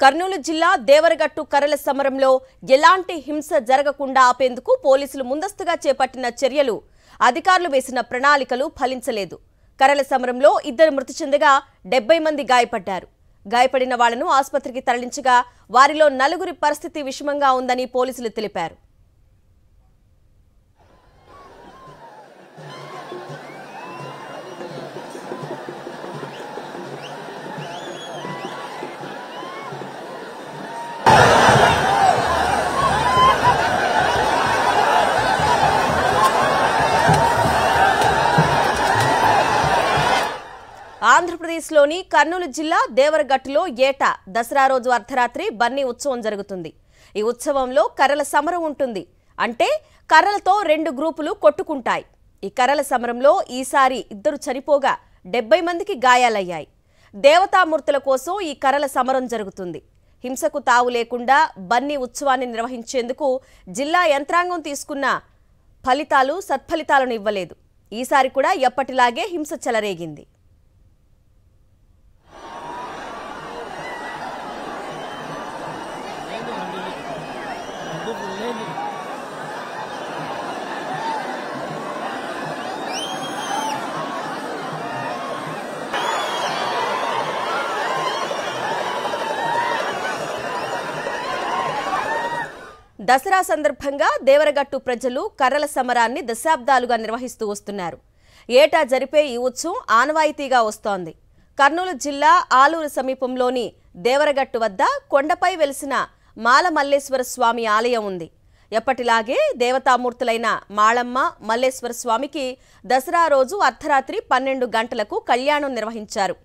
కర్నూలు జిల్లా దేవరగట్టు కర్రల సమరంలో ఎలాంటి హింస జరగకుండా ఆపేందుకు పోలీసులు ముందస్తుగా చేపట్టిన చర్యలు, అధికారులు వేసిన ప్రణాళికలు ఫలించలేదు. కర్రల సమరంలో 2 మృతి చెందగా 70 మంది గాయపడ్డారు. గాయపడిన వాళ్లను ఆసుపత్రికి తరలించగా వారిలో 4 పరిస్థితి విషమంగా ఉందని పోలీసులు తెలిపారు. ఆంధ్రప్రదేశ్లోని కర్నూలు జిల్లా దేవరగట్టులో ఏటా దసరా రోజు అర్ధరాత్రి బన్నీ ఉత్సవం జరుగుతుంది. ఈ ఉత్సవంలో కర్రల సమరం ఉంటుంది. అంటే కర్రలతో 2 గ్రూపులు కొట్టుకుంటాయి. ఈ కర్రల సమరంలో ఈసారి 2 చనిపోగా 70 మందికి గాయాలయ్యాయి. దేవతామూర్తుల కోసం ఈ కర్రల సమరం జరుగుతుంది. హింసకు తావు లేకుండా బన్నీ ఉత్సవాన్ని నిర్వహించేందుకు జిల్లా యంత్రాంగం తీసుకున్న సత్ఫలితాలను ఇవ్వలేదు. ఈసారి కూడా ఎప్పటిలాగే హింస చెలరేగింది. దసరా సందర్భంగా దేవరగట్టు ప్రజలు కర్రల సమరాన్ని దశాబ్దాలుగా నిర్వహిస్తూ వస్తున్నారు. ఏటా జరిపే ఈ ఉత్సవం ఆనవాయితీగా వస్తోంది. కర్నూలు జిల్లా ఆలూరు సమీపంలోని దేవరగట్టు వద్ద కొండపై వెలిసిన మాల మల్లేశ్వర స్వామి ఆలయం ఉంది. ఎప్పటిలాగే దేవతామూర్తులైన మాళమ్మ, మల్లేశ్వర స్వామికి దసరా రోజు అర్ధరాత్రి 12 గంటలకు కళ్యాణం నిర్వహించారు.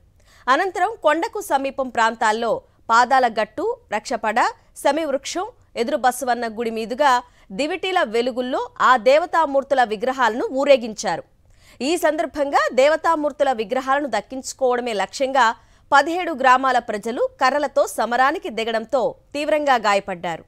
అనంతరం కొండకు సమీపం ప్రాంతాల్లో పాదాల గట్టు, రక్షపడ, శమివృక్షం, ఎదురు బసవన్న గుడి మీదుగా దివిటీల వెలుగుల్లో ఆ దేవతామూర్తుల విగ్రహాలను ఊరేగించారు. ఈ సందర్భంగా దేవతామూర్తుల విగ్రహాలను దక్కించుకోవడమే లక్ష్యంగా 17 గ్రామాల ప్రజలు కర్రలతో సమరానికి దిగడంతో తీవ్రంగా గాయపడ్డారు.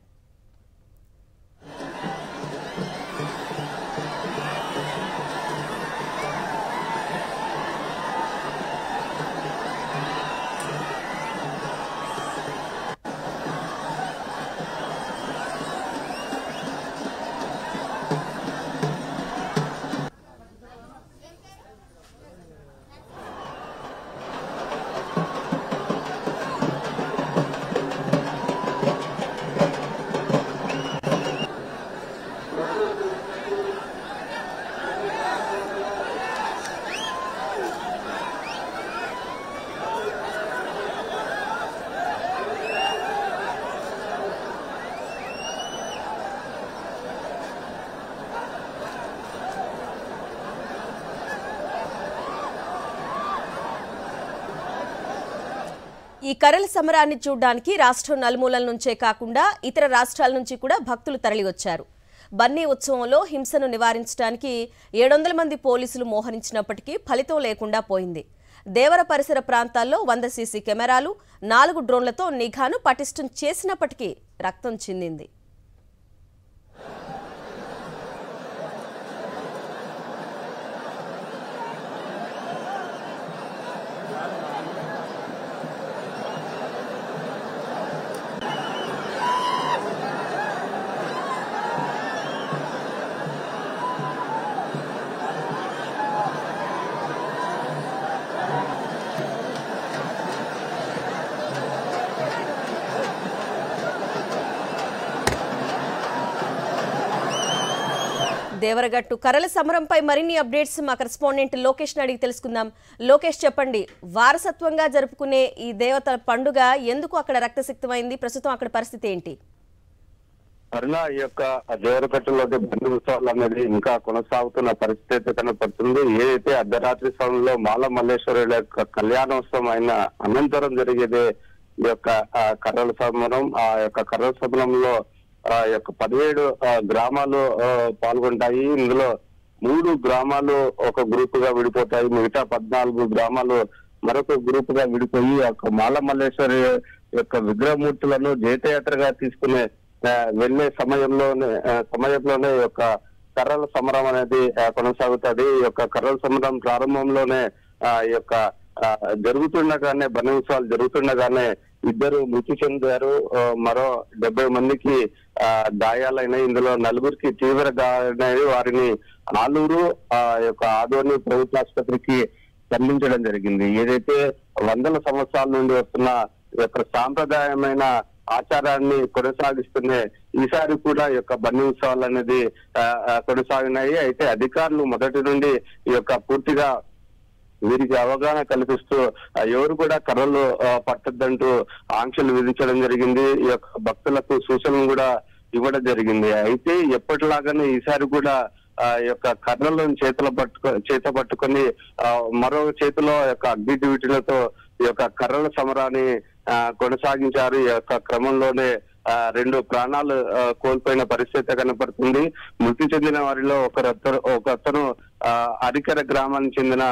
ఈ కర్రల సమరాన్ని చూడడానికి రాష్ట్రం నలుమూలల నుంచే కాకుండా ఇతర రాష్ట్రాల నుంచి కూడా భక్తులు తరలివచ్చారు. బన్నీ ఉత్సవంలో హింసను నివారించడానికి 700 మంది పోలీసులు మోహరించినప్పటికీ ఫలితం లేకుండా పోయింది. దేవర పరిసర ప్రాంతాల్లో 100 సీసీ కెమెరాలు, 4 డ్రోన్లతో నిఘాను పటిష్టం చేసినప్పటికీ రక్తం చిందింది. దేవరగట్టు కర్రల సమరంపై మరిన్ని అప్డేట్స్ మా కరెస్పాండెంట్ లోకేష్ అడిగి తెలుసుకుందాం. లోకేష్, చెప్పండి, వారసత్వంగా జరుపుకునే ఈ దేవతల పండుగ ఎందుకు అక్కడ రక్తసిక్తమైంది? ప్రస్తుతం అక్కడ పరిస్థితి ఏంటి? అరుణ, ఈ యొక్క దేవరగట్టులోకి బండి ఉత్సవాలు అనేది ఇంకా కొనసాగుతున్న పరిస్థితి కనపడుతుంది. ఏదైతే అర్ధరాత్రి సమయంలో మాల మల్లేశ్వరుల యొక్క కళ్యాణోత్సవం అయిన అనంతరం జరిగేదే ఈ యొక్క కర్రల సమరం. ఆ యొక్క కర్రల సమరంలో 17 గ్రామాలు పాల్గొంటాయి. ఇందులో 3 గ్రామాలు ఒక గ్రూప్ గా విడిపోతాయి. మిగతా 14 గ్రామాలు మరొక గ్రూప్ గా విడిపోయి మాల మల్లేశ్వరి యొక్క విగ్రహమూర్తులను జైతయాత్రగా తీసుకునే వెళ్లే సమయంలోనే యొక్క కర్రల సమరం అనేది కొనసాగుతుంది. ఈ యొక్క కర్రల సమరం ప్రారంభంలోనే ఈ యొక్క జరుగుతుండగానే బన్నీ ఉత్సవాలు జరుగుతుండగానే ఇద్దరు మృతి చెందారు. మరో 70 మందికి గాయాలైనాయి. ఇందులో 4గురికి తీవ్ర గాయాలైనవి. వారిని ఆలూరు యొక్క ఆదోని ప్రభుత్వ ఆసుపత్రికి తరలించడం జరిగింది. ఏదైతే వందల సంవత్సరాల నుండి వస్తున్న యొక్క సాంప్రదాయమైన ఆచారాన్ని కొనసాగిస్తూనే ఈసారి కూడా ఈ యొక్క బన్నీ ఉత్సవాలు అనేది కొనసాగినాయి. అయితే అధికారులు మొదటి నుండి ఈ యొక్క పూర్తిగా వీరికి అవగాహన కల్పిస్తూ ఎవరు కూడా కర్రలు పట్టద్దంటూ ఆంక్షలు విధించడం జరిగింది. ఈ యొక్క భక్తులకు సూచనలు కూడా ఇవ్వడం జరిగింది. అయితే ఎప్పటిలాగానే ఈసారి కూడా యొక్క కర్రలను చేత పట్టుకొని మరో చేతిలో యొక్క అగ్ని డ్యూటీలతో ఈ యొక్క కర్రల సమరాన్ని కొనసాగించారు. ఈ యొక్క క్రమంలోనే 2 ప్రాణాలు కోల్పోయిన పరిస్థితి కనపడుతుంది. మృతి చెందిన వారిలో ఒకతను అరికెర గ్రామానికి చెందిన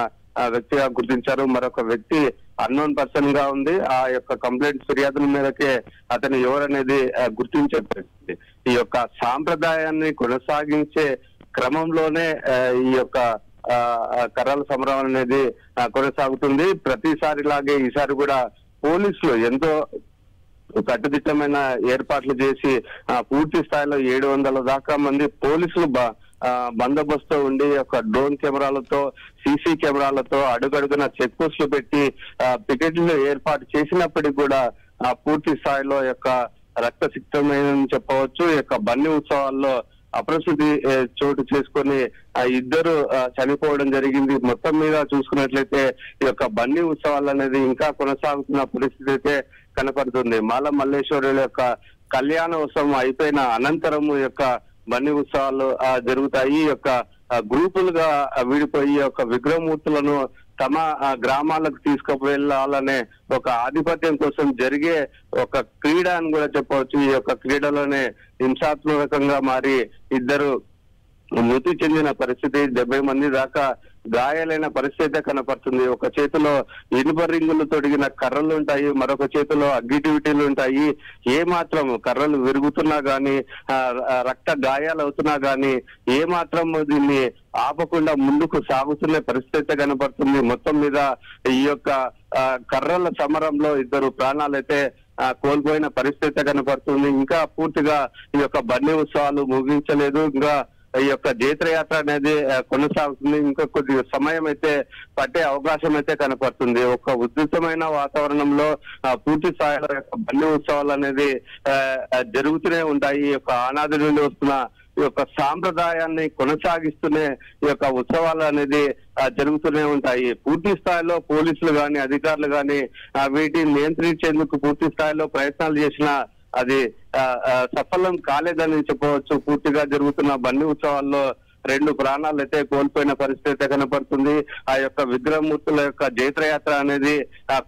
వ్యక్తిగా గుర్తించారు. మరొక వ్యక్తి అన్నోన్ పర్సన్ గా ఉంది. ఆ యొక్క కంప్లైంట్ ఫిర్యాదుల మేరకే అతను ఎవరనేది గుర్తించే పరిస్థితి. ఈ యొక్క సాంప్రదాయాన్ని కొనసాగించే క్రమంలోనే ఈ యొక్క కర్రల సమరం అనేది కొనసాగుతుంది. ప్రతిసారిలాగే ఈసారి కూడా పోలీసులు ఎంతో కట్టుదిట్టమైన ఏర్పాట్లు చేసి పూర్తి స్థాయిలో 700 దాకా మంది పోలీసులు బందోబస్తు ఉండి ఒక డ్రోన్ కెమెరాలతో సీసీ కెమెరాలతో అడుగడుగున చెక్ పోస్టులు పెట్టి పికెట్లు ఏర్పాటు చేసినప్పటికీ కూడా పూర్తి స్థాయిలో యొక్క రక్తసిక్తమైనని చెప్పవచ్చు. ఈ యొక్క బన్నీ ఉత్సవాల్లో అప్రసిద్ధి చోటు చేసుకొని ఇద్దరు చనిపోవడం జరిగింది. మొత్తం మీద చూసుకున్నట్లయితే ఈ యొక్క బన్నీ ఉత్సవాలు అనేది ఇంకా కొనసాగుతున్న పరిస్థితి అయితే కనపడుతుంది. మాల మల్లేశ్వరుల యొక్క కళ్యాణోత్సవం అయిపోయిన అనంతరం యొక్క బన్నీ ఉత్సవాలు జరుగుతాయి. ఈ యొక్క గ్రూపులుగా విడిపోయి యొక్క విగ్రహమూర్తులను తమ గ్రామాలకు తీసుకువెళ్లాలనే ఒక ఆధిపత్యం కోసం జరిగే ఒక క్రీడ అని కూడా చెప్పవచ్చు. ఈ యొక్క క్రీడలోనే హింసాత్మకంగా మారి ఇద్దరు మృతి చెందిన పరిస్థితి, 70 మంది దాకా గాయాలైన పరిస్థితి కనపడుతుంది. ఒక చేతిలో ఇనుప రింగులు తొడిగిన కర్రలు ఉంటాయి, మరొక చేతిలో అగ్గి డ్యూటీలు ఉంటాయి. ఏ మాత్రం కర్రలు విరుగుతున్నా గానీ రక్త గాయాలు అవుతున్నా గానీ ఏ మాత్రం దీన్ని ఆపకుండా ముందుకు సాగుతున్న పరిస్థితి కనపడుతుంది. మొత్తం మీద ఈ యొక్క కర్రల సమరంలో ఇద్దరు ప్రాణాలైతే కోల్పోయిన పరిస్థితి కనపడుతుంది. ఇంకా పూర్తిగా ఈ యొక్క బన్నీ ఉత్సవాలు ముగించలేదు. ఇంకా ఈ యొక్క జైత్రయాత్ర అనేది కొనసాగుతుంది. ఇంకా కొద్ది సమయం అయితే పట్టే అవకాశం అయితే కనపడుతుంది. ఒక ఉధృతమైన వాతావరణంలో పూర్తి స్థాయిలో బన్నీ ఉత్సవాలు అనేది జరుగుతూనే ఉంటాయి. ఈ యొక్క ఆనాది నుండి వస్తున్న ఈ యొక్క సాంప్రదాయాన్ని కొనసాగిస్తూనే ఈ యొక్క ఉత్సవాలు అనేది జరుగుతూనే ఉంటాయి. పూర్తి స్థాయిలో పోలీసులు గాని అధికారులు గాని వీటిని నియంత్రించేందుకు పూర్తి స్థాయిలో ప్రయత్నాలు చేసినా అది సఫలం కాలేదని చెప్పవచ్చు. పూర్తిగా జరుగుతున్న బన్నీ ఉత్సవాల్లో 2 ప్రాణాలు అయితే కోల్పోయిన పరిస్థితి కనపడుతుంది. ఆ యొక్క విగ్రహమూర్తుల యొక్క జైత్రయాత్ర అనేది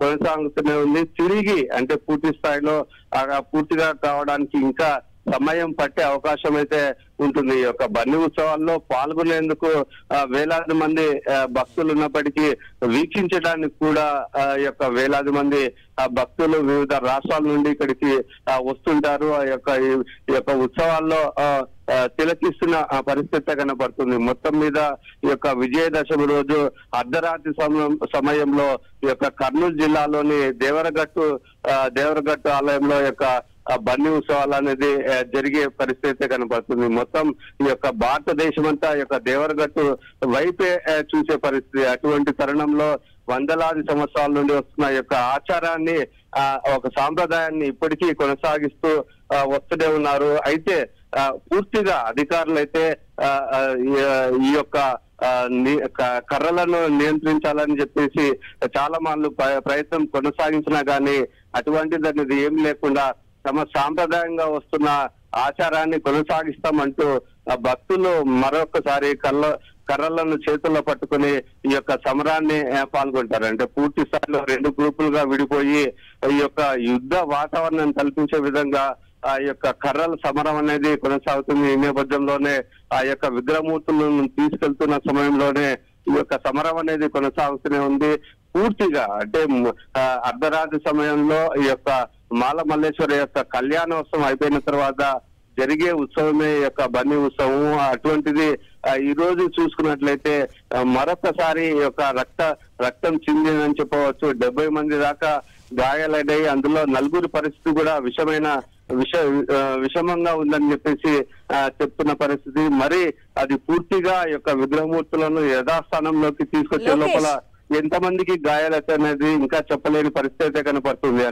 కొనసాగుతూనే ఉంది. తిరిగి అంటే పూర్తి స్థాయిలో పూర్తిగా కావడానికి ఇంకా సమయం పట్టే అవకాశం అయితే ఉంటుంది. ఈ యొక్క బన్నీ ఉత్సవాల్లో పాల్గొనేందుకు వేలాది మంది భక్తులు ఉన్నప్పటికీ వీక్షించడానికి కూడా ఈ యొక్క వేలాది మంది భక్తులు వివిధ రాష్ట్రాల నుండి ఇక్కడికి వస్తుంటారు. ఈ యొక్క ఉత్సవాల్లో తిలకిస్తున్న పరిస్థితి కనపడుతుంది. మొత్తం మీద ఈ యొక్క విజయదశమి రోజు అర్ధరాత్రి సమయంలో ఈ యొక్క కర్నూలు జిల్లాలోని దేవరగట్టు ఆలయంలో యొక్క బన్నీ ఉత్సవాలు అనేది జరిగే పరిస్థితి కనపడుతుంది. మొత్తం ఈ యొక్క భారతదేశం అంతా ఈ యొక్క దేవరగట్టు వైపే చూసే పరిస్థితి. అటువంటి తరుణంలో వందలాది సంవత్సరాల నుండి వస్తున్న యొక్క ఆచారాన్ని ఒక సాంప్రదాయాన్ని ఇప్పటికీ కొనసాగిస్తూ వస్తూనే ఉన్నారు. అయితే పూర్తిగా అధికారులు అయితే ఈ యొక్క కర్రలను నియంత్రించాలని చెప్పేసి చాలా మంది ప్రయత్నం కొనసాగించినా గానీ అటువంటిది అనేది ఏం లేకుండా తమ సాంప్రదాయంగా వస్తున్న ఆచారాన్ని కొనసాగిస్తామంటూ భక్తులు మరొకసారి కర్రలను చేతుల్లో పట్టుకుని ఈ యొక్క సమరాన్ని పాల్గొంటారు. అంటే పూర్తి స్థాయిలో 2 గ్రూపులుగా విడిపోయి ఈ యొక్క యుద్ధ వాతావరణం కల్పించే విధంగా ఆ యొక్క కర్రల సమరం అనేది కొనసాగుతుంది. ఈ నేపథ్యంలోనే ఆ యొక్క విగ్రహమూర్తులను తీసుకెళ్తున్న సమయంలోనే ఈ యొక్క సమరం అనేది కొనసాగుతూనే ఉంది. పూర్తిగా అంటే అర్ధరాత్రి సమయంలో ఈ యొక్క మాల మల్లేశ్వర యొక్క కళ్యాణోత్సవం అయిపోయిన తర్వాత జరిగే ఉత్సవమే యొక్క బన్నీ ఉత్సవం. అటువంటిది ఈ రోజు చూసుకున్నట్లయితే మరొకసారి యొక్క రక్తం చిందిందని చెప్పవచ్చు. 70 మంది దాకా గాయాలైనాయి. అందులో నలుగురి పరిస్థితి కూడా విషమంగా ఉందని చెప్పేసి చెప్తున్న పరిస్థితి. మరి అది పూర్తిగా యొక్క విగ్రహమూర్తులను యథాస్థానంలోకి తీసుకొచ్చే లోపల ఎంతమందికి గాయాలైతే అనేది ఇంకా చెప్పలేని పరిస్థితి అయితే కనపడుతుంది.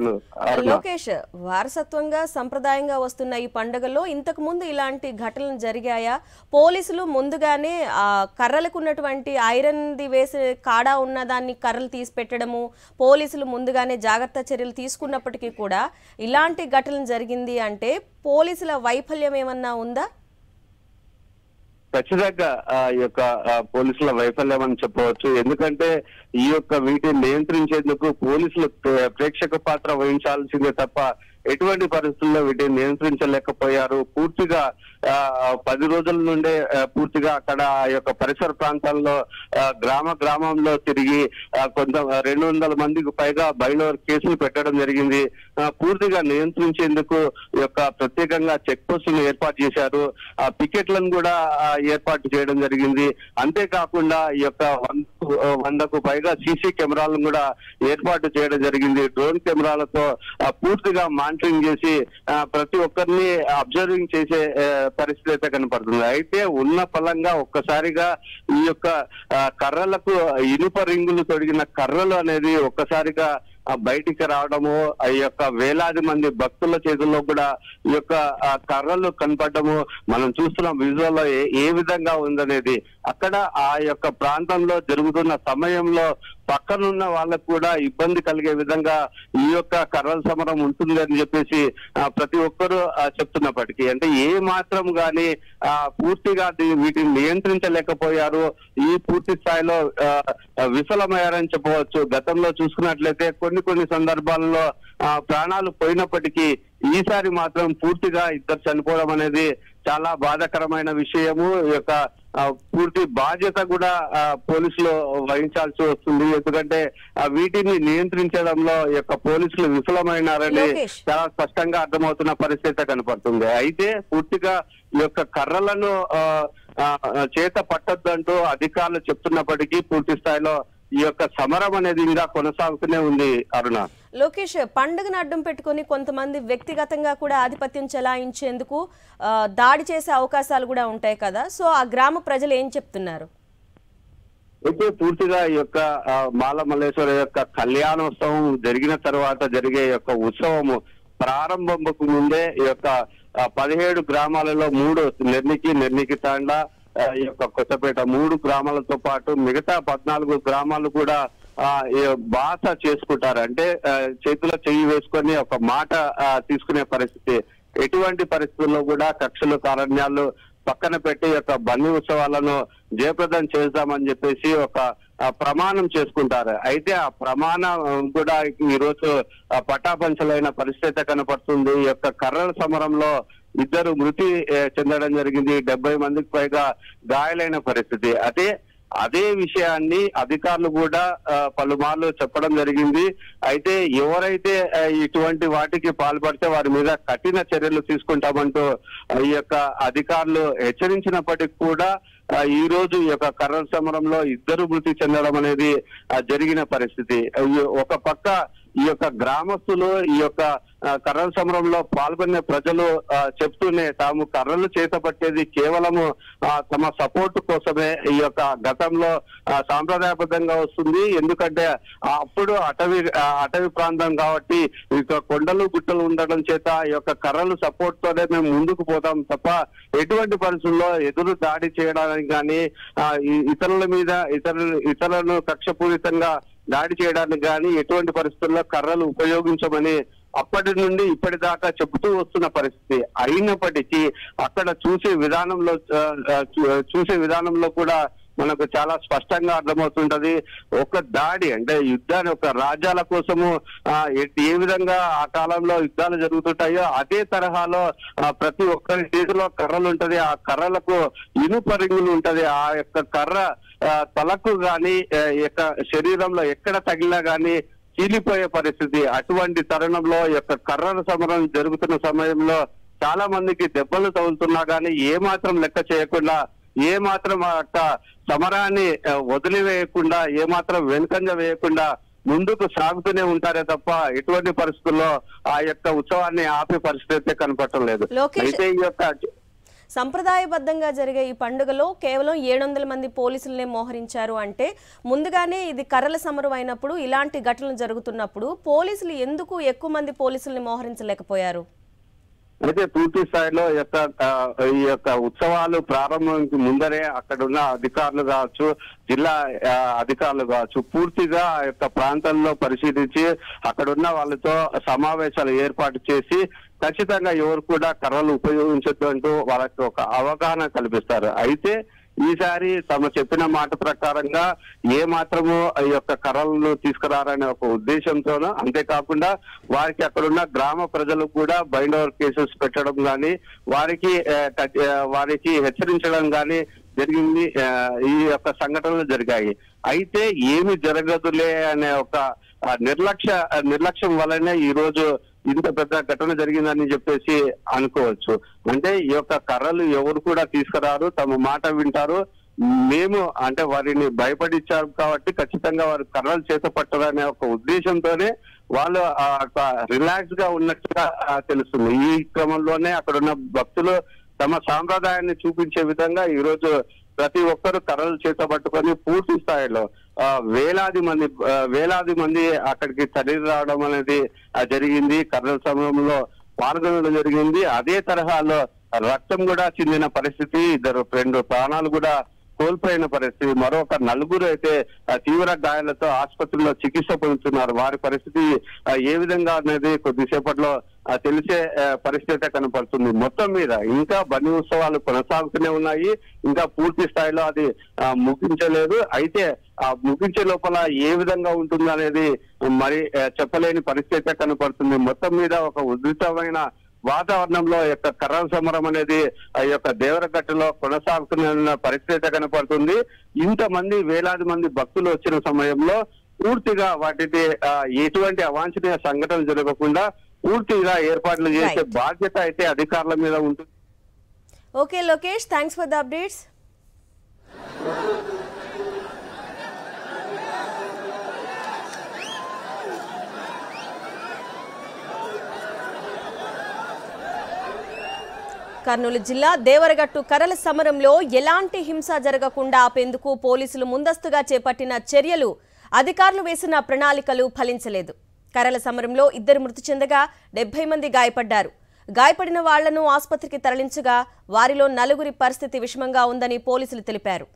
లోకేష్, వారసత్వంగా సంప్రదాయంగా వస్తున్న ఈ పండుగలో ఇంతకు ముందు ఇలాంటి ఘటనలు జరిగాయా? పోలీసులు ముందుగానే కర్రలకు ఉన్నటువంటి ఐరన్ ది వేసి కాడా ఉన్న దాన్ని కర్రలు తీసి పెట్టడము, పోలీసులు ముందుగానే జాగ్రత్త చర్యలు తీసుకున్నప్పటికీ కూడా ఇలాంటి ఘటనలు జరిగింది అంటే పోలీసుల వైఫల్యం ఏమన్నా ఉందా? ఖచ్చితంగా ఈ యొక్క పోలీసుల వైఫల్యం అని చెప్పవచ్చు. ఎందుకంటే ఈ యొక్క వీటిని నియంత్రించేందుకు పోలీసులు ప్రేక్షక పాత్ర వహించాల్సిందే తప్ప ఎటువంటి పరిస్థితుల్లో వీటిని నియంత్రించలేకపోయారు. పూర్తిగా 10 రోజుల నుండే పూర్తిగా అక్కడ ఆ యొక్క పరిసర ప్రాంతాల్లో గ్రామంలో తిరిగి కొంత 200 మందికి పైగా బయలు కేసులు పెట్టడం జరిగింది. పూర్తిగా నియంత్రించేందుకు ఈ యొక్క ప్రత్యేకంగా చెక్ పోస్టులను ఏర్పాటు చేశారు. ఆ పికెట్లను కూడా ఏర్పాటు చేయడం జరిగింది. అంతేకాకుండా ఈ యొక్క 100కు పైగా సీసీ కెమెరాలను కూడా ఏర్పాటు చేయడం జరిగింది. డ్రోన్ కెమెరాలతో పూర్తిగా మానిటరింగ్ చేసి ప్రతి ఒక్కరిని అబ్జర్వింగ్ చేసే పరిస్థితి అయితే కనపడుతుంది. అయితే ఉన్న ఫలంగా ఒక్కసారిగా ఈ యొక్క కర్రలకు ఇనుప రింగులు తొడిగిన కర్రలు అనేది ఒక్కసారిగా బయటికి రావడము, ఈ యొక్క వేలాది మంది భక్తుల చేతుల్లో కూడా ఈ యొక్క కర్రలు కనపడము మనం చూస్తున్నాం. విజువల్ లో ఏ విధంగా ఉందనేది అక్కడ ఆ యొక్క ప్రాంతంలో జరుగుతున్న సమయంలో పక్కనున్న వాళ్ళకు కూడా ఇబ్బంది కలిగే విధంగా ఈ యొక్క కర్రల సమరం ఉంటుంది అని చెప్పేసి ప్రతి ఒక్కరూ చెప్తున్నప్పటికీ అంటే ఏ మాత్రం గాని పూర్తిగా వీటిని నియంత్రించలేకపోయారు. ఈ పూర్తి స్థాయిలో విఫలమయ్యారని చెప్పవచ్చు. గతంలో చూసుకున్నట్లయితే కొన్ని సందర్భాల్లో ప్రాణాలు పోయినప్పటికీ ఈసారి మాత్రం పూర్తిగా ఇద్దరు చనిపోవడం అనేది చాలా బాధాకరమైన విషయము. ఈ యొక్క పూర్తి బాధ్యత కూడా పోలీసులు వహించాల్సి వస్తుంది. ఎందుకంటే వీటిని నియంత్రించడంలో ఈ యొక్క పోలీసులు విఫలమైనారని చాలా స్పష్టంగా అర్థమవుతున్న పరిస్థితి కనపడుతుంది. అయితే పూర్తిగా ఈ యొక్క కర్రలను చేత పట్టొద్దంటూ అధికారులు చెప్తున్నప్పటికీ పూర్తి స్థాయిలో ఈ యొక్క సమరం అనేది ఇంకా కొనసాగుతూనే ఉంది. అరుణ, లోకేష్, పండుగను అడ్డం పెట్టుకుని కొంతమంది వ్యక్తిగతంగా కూడా ఆధిపత్యం చెలాయించేందుకు దాడి చేసే అవకాశాలు కూడా ఉంటాయి కదా, సో ఆ గ్రామ ప్రజలు ఏం చెప్తున్నారు? అయితే పూర్తిగా ఈ యొక్క మాల మల్లేశ్వర యొక్క కళ్యాణోత్సవం జరిగిన తర్వాత జరిగే యొక్క ఉత్సవము ప్రారంభంకు ముందే ఈ యొక్క 17 గ్రామాలలో 3 నెర్నికి తాండా, ఈ యొక్క కొత్తపేట 3 గ్రామాలతో పాటు మిగతా 14 గ్రామాలు కూడా భాష చేసుకుంటారు. అంటే చేతిలో చెయ్యి వేసుకొని ఒక మాట తీసుకునే పరిస్థితి. ఎటువంటి పరిస్థితుల్లో కూడా కక్షలు కారణ్యాలు పక్కన పెట్టి యొక్క బన్నీ ఉత్సవాలను జయప్రదం చేద్దామని చెప్పేసి ఒక ప్రమాణం చేసుకుంటారు. అయితే ఆ ప్రమాణం కూడా ఈ రోజు పటాపంచలైన పరిస్థితి కనపడుతుంది. ఈ యొక్క కర్రల సమరంలో 2 మృతి చెందడం జరిగింది. 70 మందికి పైగా గాయాలైన పరిస్థితి. అదే విషయాన్ని అధికారులు కూడా పలుమార్లు చెప్పడం జరిగింది. అయితే ఎవరైతే ఇటువంటి వాటికి పాల్పడితే వారి మీద కఠిన చర్యలు తీసుకుంటామంటూ ఈ యొక్క అధికారులు హెచ్చరించినప్పటికీ కూడా ఈ రోజు ఈ యొక్క కర్రల సమరంలో 2 మృతి చెందడం అనేది జరిగిన పరిస్థితి. ఒక పక్క ఈ యొక్క గ్రామస్తులు ఈ యొక్క కర్రల సమరంలో పాల్గొనే ప్రజలు చెప్తూనే తాము కర్రలు చేతపట్టేది కేవలము తమ సపోర్ట్ కోసమే. ఈ యొక్క గతంలో సాంప్రదాయబద్ధంగా వస్తుంది. ఎందుకంటే అప్పుడు అటవీ ప్రాంతం కాబట్టి ఇక కొండలు గుట్టలు ఉండడం చేత ఈ యొక్క కర్రలు సపోర్ట్ తోనే మేము ముందుకు పోతాం తప్ప ఎటువంటి పరిస్థితుల్లో ఎదురు దాడి చేయడానికి కానీ ఇతరుల మీద ఇతరులను కక్షపూరితంగా దాడి చేయడానికి కానీ ఎటువంటి పరిస్థితుల్లో కర్రలు ఉపయోగించమని అప్పటి నుండి ఇప్పటిదాకా చెబుతూ వస్తున్న పరిస్థితి. అయినప్పటికీ అక్కడ చూసే విధానంలో కూడా మనకు చాలా స్పష్టంగా అర్థమవుతుంటది. ఒక దాడి అంటే యుద్ధాన్ని ఒక రాజ్యాల కోసము ఏ విధంగా ఆ కాలంలో యుద్ధాలు జరుగుతుంటాయో అదే తరహాలో ప్రతి ఒక్కరి చేతిలో కర్రలు ఉంటది. ఆ కర్రలకు ఇనుప రింగులు ఉంటది. ఆ యొక్క కర్ర తలకు గాని యొక్క శరీరంలో ఎక్కడ తగిలినా గాని చీలిపోయే పరిస్థితి. అటువంటి తరుణంలో యొక్క కర్రల సమరం జరుగుతున్న సమయంలో చాలా మందికి దెబ్బలు తగులుతున్నా గానీ ఏమాత్రం లెక్క చేయకుండా ఏమాత్రం సమరాన్ని వదిలివేయకుండా ఏమాత్రం వెనుకంజ వేయకుండా ముందుకు సాగుతూనే ఉంటారే తప్ప ఎటువంటి పరిస్థితుల్లో ఆ యొక్క ఉత్సవాన్ని ఆపే పరిస్థితి అయితే కనపడటం లేదు. అయితే ఈ యొక్క సంప్రదాయబద్ధంగా జరిగే ఈ పండుగలో కేవలం 700 మంది పోలీసులనే మోహరించారు అంటే ముందుగానే ఇది కర్రల సమరం అయినప్పుడు ఇలాంటి ఘటనలు జరుగుతున్నప్పుడు పోలీసులు ఎందుకు ఎక్కువ మంది పోలీసుల్ని మోహరించలేకపోయారు? అయితే పూర్తి స్థాయిలో ఈ యొక్క ఉత్సవాలు ప్రారంభానికి ముందరే అక్కడున్న అధికారులు కావచ్చు, జిల్లా అధికారులు కావచ్చు, పూర్తిగా ఆ యొక్క ప్రాంతంలో పరిశీలించి అక్కడున్న వాళ్ళతో సమావేశాలు ఏర్పాటు చేసి ఖచ్చితంగా ఎవరు కూడా కర్రలు ఉపయోగించొద్దు అంటూ వాళ్ళకి ఒక అవగాహన కల్పిస్తారు. అయితే ఈసారి తమ చెప్పిన మాట ప్రకారంగా ఏ మాత్రము ఈ యొక్క కర్రలను తీసుకురారనే ఒక ఉద్దేశంతోనూ, అంతేకాకుండా వారికి అక్కడున్న గ్రామ ప్రజలు కూడా బైండ్ ఓవర్ కేసెస్ పెట్టడం కానీ వారికి హెచ్చరించడం కానీ జరిగింది. ఈ యొక్క సంఘటనలు జరిగాయి. అయితే ఏమి జరగదులే అనే ఒక నిర్లక్ష్యం వల్లనే ఈ రోజు ఇంత పెద్ద ఘటన జరిగిందని చెప్పేసి అనుకోవచ్చు. అంటే ఈ యొక్క కర్రలు ఎవరు కూడా తీసుకురారు, తమ మాట వింటారు. మేము అంటే వారిని భయపడిచ్చారు కాబట్టి ఖచ్చితంగా వారు కర్రలు చేత పట్టరనే ఒక ఉద్దేశంతోనే వాళ్ళు రిలాక్స్ గా ఉన్నట్టుగా తెలుస్తుంది. ఈ క్రమంలోనే అక్కడున్న భక్తులు తమ సాంప్రదాయాన్ని చూపించే విధంగా ఈ రోజు ప్రతి ఒక్కరు కర్రలు చేత పట్టుకొని పూర్తి స్థాయిలో వేలాది మంది అక్కడికి తరలి రావడం అనేది జరిగింది. కర్రల సమయంలో పాల్గొనడం జరిగింది. అదే తరహాలో రక్తం కూడా చిందిన పరిస్థితి, 2 ప్రాణాలు కూడా కోల్పోయిన పరిస్థితి, మరొక 4 అయితే తీవ్ర గాయాలతో ఆసుపత్రిలో చికిత్స పొందుతున్నారు. వారి పరిస్థితి ఏ విధంగా అనేది కొద్దిసేపట్లో తెలిసే పరిస్థితి కనపడుతుంది. మొత్తం మీద ఇంకా బన్నీ ఉత్సవాలు కొనసాగుతూనే ఉన్నాయి. ఇంకా పూర్తి స్థాయిలో అది ముగించలేదు. అయితే ఆ ముగించే లోపల ఏ విధంగా ఉంటుంది అనేది మరి చెప్పలేని పరిస్థితి కనపడుతుంది. మొత్తం మీద ఒక ఉధృతమైన వాతావరణంలో యొక్క కర్రల సమరం అనేది ఆ యొక్క దేవరగట్టులో కొనసాగుతున్న పరిస్థితి కనపడుతుంది. ఇంతమంది వేలాది మంది భక్తులు వచ్చిన సమయంలో పూర్తిగా వాటికి ఎటువంటి అవాంఛనీయ సంఘటనలు జరగకుండా పూర్తిగా ఏర్పాట్లు చేసే బాధ్యత అయితే అధికారుల మీద ఉంటుంది. Okay Lokesh, thanks for the updates. Kurnool జిల్లా దేవరగట్టు కర్రల సమరంలో ఎలాంటి హింస జరగకుండా ఆపేందుకు పోలీసులు ముందస్తుగా చేపట్టిన చర్యలు, అధికారులు వేసిన ప్రణాళికలు ఫలించలేదు. కర్రల సమరంలో 2 మృతి చెందగా 70 మంది గాయపడ్డారు. గాయపడిన వాళ్లను ఆసుపత్రికి తరలించగా వారిలో 4 పరిస్థితి విషమంగా ఉందని పోలీసులు తెలిపారు.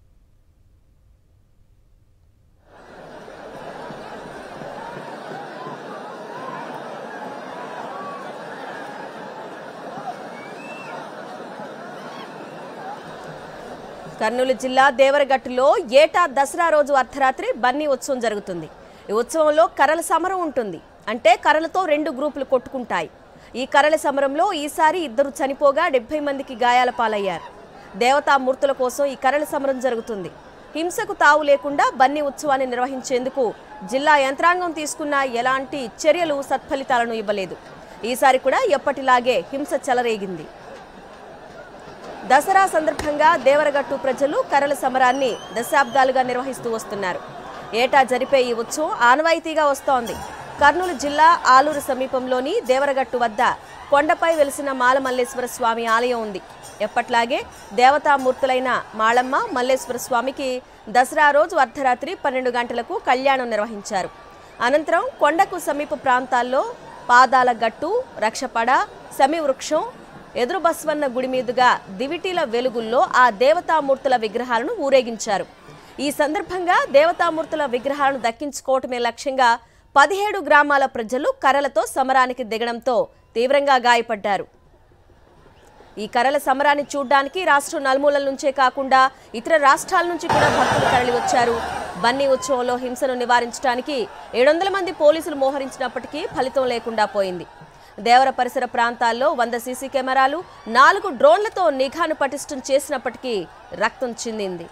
కర్నూలు జిల్లా దేవరగట్టులో ఏటా దసరా రోజు అర్ధరాత్రి బన్నీ ఉత్సవం జరుగుతుంది. ఈ ఉత్సవంలో కర్రల సమరం ఉంటుంది. అంటే కర్రలతో 2 గ్రూపులు కొట్టుకుంటాయి. ఈ కర్రల సమరంలో ఈసారి 2 చనిపోగా 70 మందికి గాయాల పాలయ్యారు. దేవతామూర్తుల కోసం ఈ కర్రల సమరం జరుగుతుంది. హింసకు తావు లేకుండా బన్నీ ఉత్సవాన్ని నిర్వహించేందుకు జిల్లా యంత్రాంగం తీసుకున్న ఎలాంటి చర్యలు సత్ఫలితాలను ఇవ్వలేదు. ఈసారి కూడా ఎప్పటిలాగే హింస చెలరేగింది. దసరా సందర్భంగా దేవరగట్టు ప్రజలు కర్రల సమరాన్ని దశాబ్దాలుగా నిర్వహిస్తూ వస్తున్నారు. ఏటా జరిపే ఈ ఉత్సవం ఆనవాయితీగా వస్తోంది. కర్నూలు జిల్లా ఆలూరు సమీపంలోని దేవరగట్టు వద్ద కొండపై వెలిసిన మాలమల్లేశ్వర స్వామి ఆలయం ఉంది. ఎప్పట్లాగే దేవతామూర్తులైన మాళమ్మ మల్లేశ్వర స్వామికి దసరా రోజు అర్ధరాత్రి 12 గంటలకు కళ్యాణం నిర్వహించారు. అనంతరం కొండకు సమీప ప్రాంతాల్లో పాదాల గట్టు, రక్షపడ, శమీవృక్షం, ఎదురు బస్వన్న గుడి మీదుగా దివిటీల వెలుగుల్లో ఆ దేవతామూర్తుల విగ్రహాలను ఊరేగించారు. ఈ సందర్భంగా దేవతామూర్తుల విగ్రహాలను దక్కించుకోవటమే లక్ష్యంగా 17 గ్రామాల ప్రజలు కర్రలతో సమరానికి దిగడంతో తీవ్రంగా గాయపడ్డారు. ఈ కర్రల సమరాన్ని చూడ్డానికి రాష్ట్రం నలుమూలల నుంచే కాకుండా ఇతర రాష్ట్రాల నుంచి కూడా భక్తులు తరలి వచ్చారు. బన్నీ ఉత్సవంలో హింసను నివారించడానికి 700 మంది పోలీసులు మోహరించినప్పటికీ ఫలితం లేకుండా పోయింది. దేవర పరిసర ప్రాంతాల్లో 100 సీసీ కెమెరాలు, 4 డ్రోన్లతో నిఘాను పటిష్టం చేసినప్పటికీ రక్తం చిందింది.